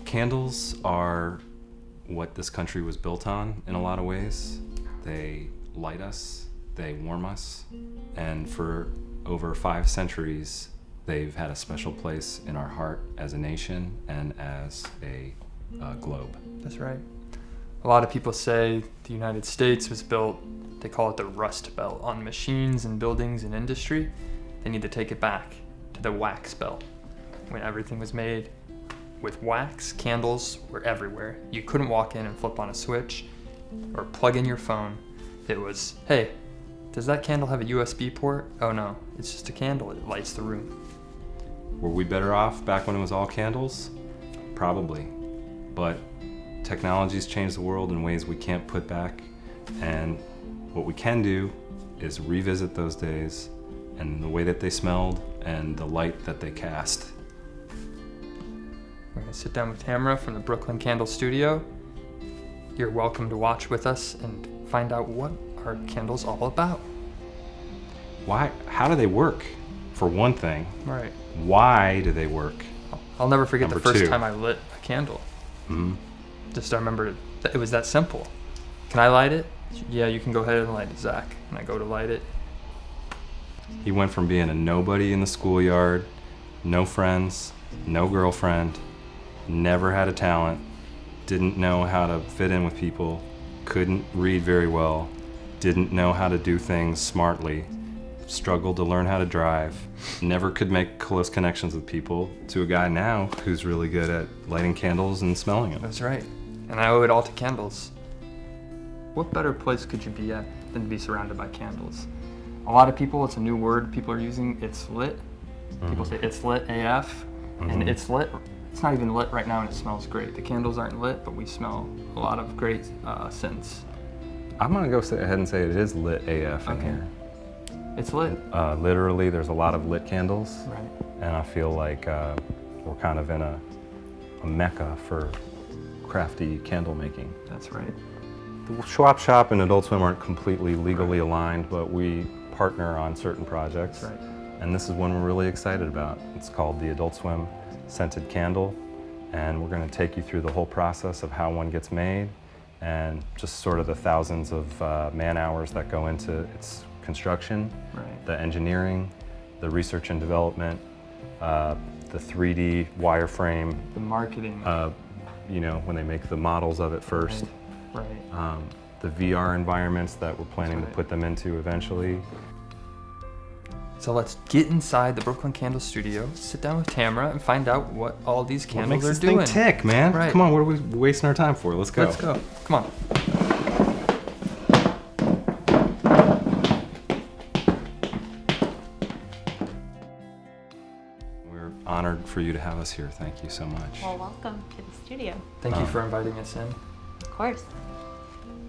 Candles are what this country was built on in a lot of ways. They light us, they warm us, and for over 5 centuries, they've had a special place in our heart as a nation and as a globe. That's right. A lot of people say the United States was built, they call it the Rust Belt, on machines and buildings and industry. They need to take it back to the Wax Belt, when everything was made with wax. Candles were everywhere. You couldn't walk in and flip on a switch or plug in your phone. It was, hey, does that candle have a USB port? Oh no, it's just a candle. It lights the room. Were we better off back when it was all candles? Probably. But technology's changed the world in ways we can't put back. And what we can do is revisit those days and the way that they smelled and the light that they cast. We're going to sit down with Tamara from the Brooklyn Candle Studio. You're welcome to watch with us and find out what our candle's all about. Why? How do they work? For one thing, Right. why do they work? I'll never forget the Number first 2. time I lit a candle. Mhm. Just I remember that it was that simple. Can I light it? Yeah, you can go ahead and light it, Zach. And I go to light it. He went from being a nobody in the schoolyard, no friends, no girlfriend, never had a talent, didn't know how to fit in with people, couldn't read very well, didn't know how to do things smartly, struggled to learn how to drive, never could make close connections with people, to a guy now who's really good at lighting candles and smelling them. That's right. And I owe it all to candles. What better place could you be at than to be surrounded by candles? A lot of people, it's a new word people are using, it's lit. People say it's lit AF, and it's lit. It's not even lit right now and it smells great. The candles aren't lit, but we smell a lot of great scents. I'm gonna go ahead and say it is lit AF in Okay. here. It's lit. Literally, there's a lot of lit candles. Right. And I feel like we're kind of in a mecca for crafty candle making. That's right. The Schwab Shop and Adult Swim aren't completely legally aligned, but we partner on certain projects. That's right. And this is one we're really excited about. It's called the Adult Swim Scented Candle. And we're going to take you through the whole process of how one gets made and just sort of the thousands of man hours that go into its construction, Right. the engineering, the research and development, the 3D wireframe, The marketing. you know, when they make the models of it first, Right. the VR environments that we're planning That's to right. put them into eventually. So let's get inside the Brooklyn Candle Studio, sit down with Tamara, and find out what all these What candles makes are this doing. thing tick, man? Right. Come on, what are we wasting our time for? Let's go. Let's go. Come on. We're honored for you to have us here. Thank you so much. Well, welcome to the studio. Thank you for inviting us in. Of course.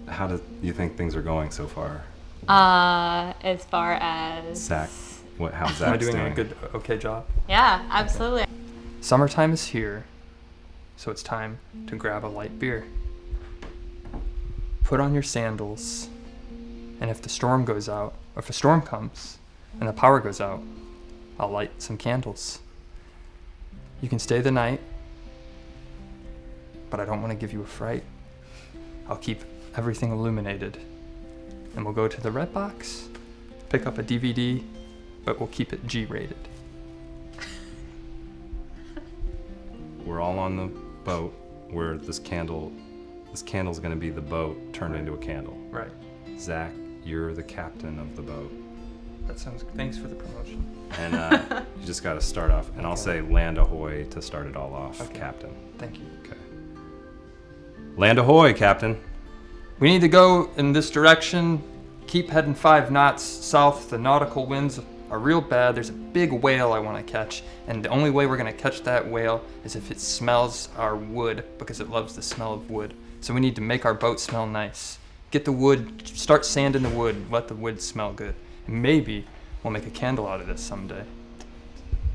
How do you think things are going so far? As far as Zach, how's Am I Zach doing doing? a good, okay job? Yeah, absolutely. Summertime is here, so it's time to grab a light beer. Put on your sandals, and if the storm goes out, or if a storm comes and the power goes out, I'll light some candles. You can stay the night, but I don't want to give you a fright. I'll keep everything illuminated, and we'll go to the red box, pick up a DVD, but we'll keep it G-rated. We're all on the boat where this candle's gonna be the boat turned into a candle. Right. Zach, you're the captain of the boat. That sounds good. Thanks for the promotion. And you just gotta start off, and I'll Okay. say land ahoy to start it all off, Okay. Captain. Thank you. Okay. Land ahoy, Captain. We need to go in this direction. Keep heading 5 knots south. The nautical winds are real bad. There's a big whale I want to catch, and the only way we're going to catch that whale is if it smells our wood, because it loves the smell of wood. So we need to make our boat smell nice. Get the wood, start sanding the wood, let the wood smell good. And maybe we'll make a candle out of this someday.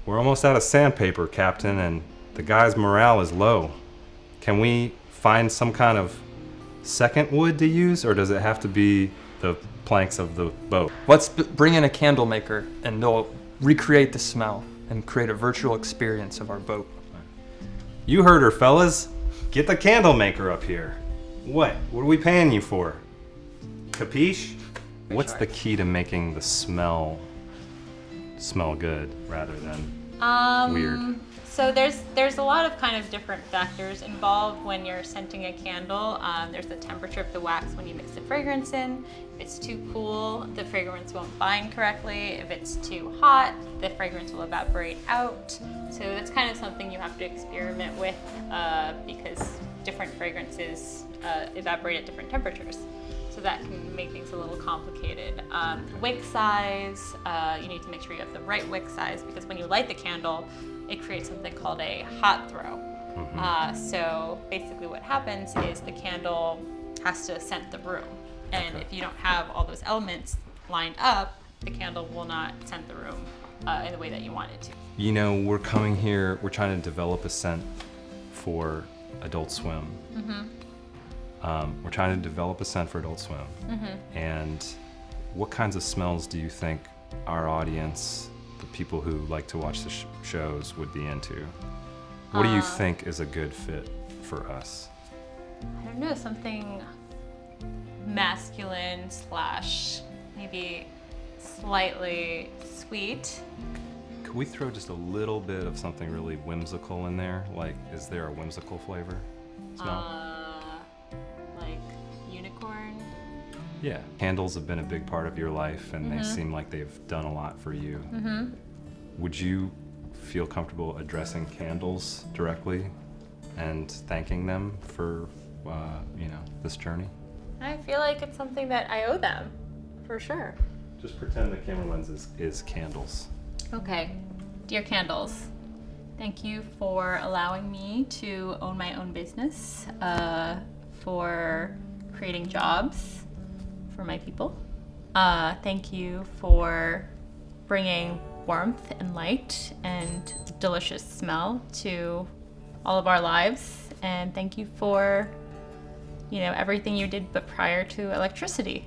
We're almost out of sandpaper, Captain, and the guy's morale is low. Can we find some kind of second wood to use, or does it have to be the planks of the boat? Let's bring in a candle maker, and they'll recreate the smell and create a virtual experience of our boat. You heard her, fellas. Get the candle maker up here. What? What are we paying you for? Capiche? What's the key to making the smell good rather than weird? So there's a lot of kind of different factors involved when you're scenting a candle. There's the temperature of the wax when you mix the fragrance in. If it's too cool, the fragrance won't bind correctly. If it's too hot, the fragrance will evaporate out. So that's kind of something you have to experiment with because different fragrances evaporate at different temperatures. So that can make things a little complicated. Wick size, you need to make sure you have the right wick size because when you light the candle, it creates something called a hot throw. So basically what happens is the candle has to scent the room. And if you don't have all those elements lined up, the candle will not scent the room in the way that you want it to. You know, we're coming here, we're trying to develop a scent for Adult Swim. We're trying to develop a scent for Adult Swim. And what kinds of smells do you think our audience, the people who like to watch the shows, would be into? What do you think is a good fit for us? I don't know, something masculine / maybe slightly sweet. Could we throw just a little bit of something really whimsical in there? Like, is there a whimsical flavor smell? Like unicorn. Yeah. Candles have been a big part of your life and they seem like they've done a lot for you. Would you feel comfortable addressing candles directly and thanking them for, this journey? I feel like it's something that I owe them, for sure. Just pretend the camera lens is candles. Okay, dear candles, thank you for allowing me to own my own business, for creating jobs for my people. Thank you for bringing warmth and light and delicious smell to all of our lives. And thank you for, everything you did but prior to electricity.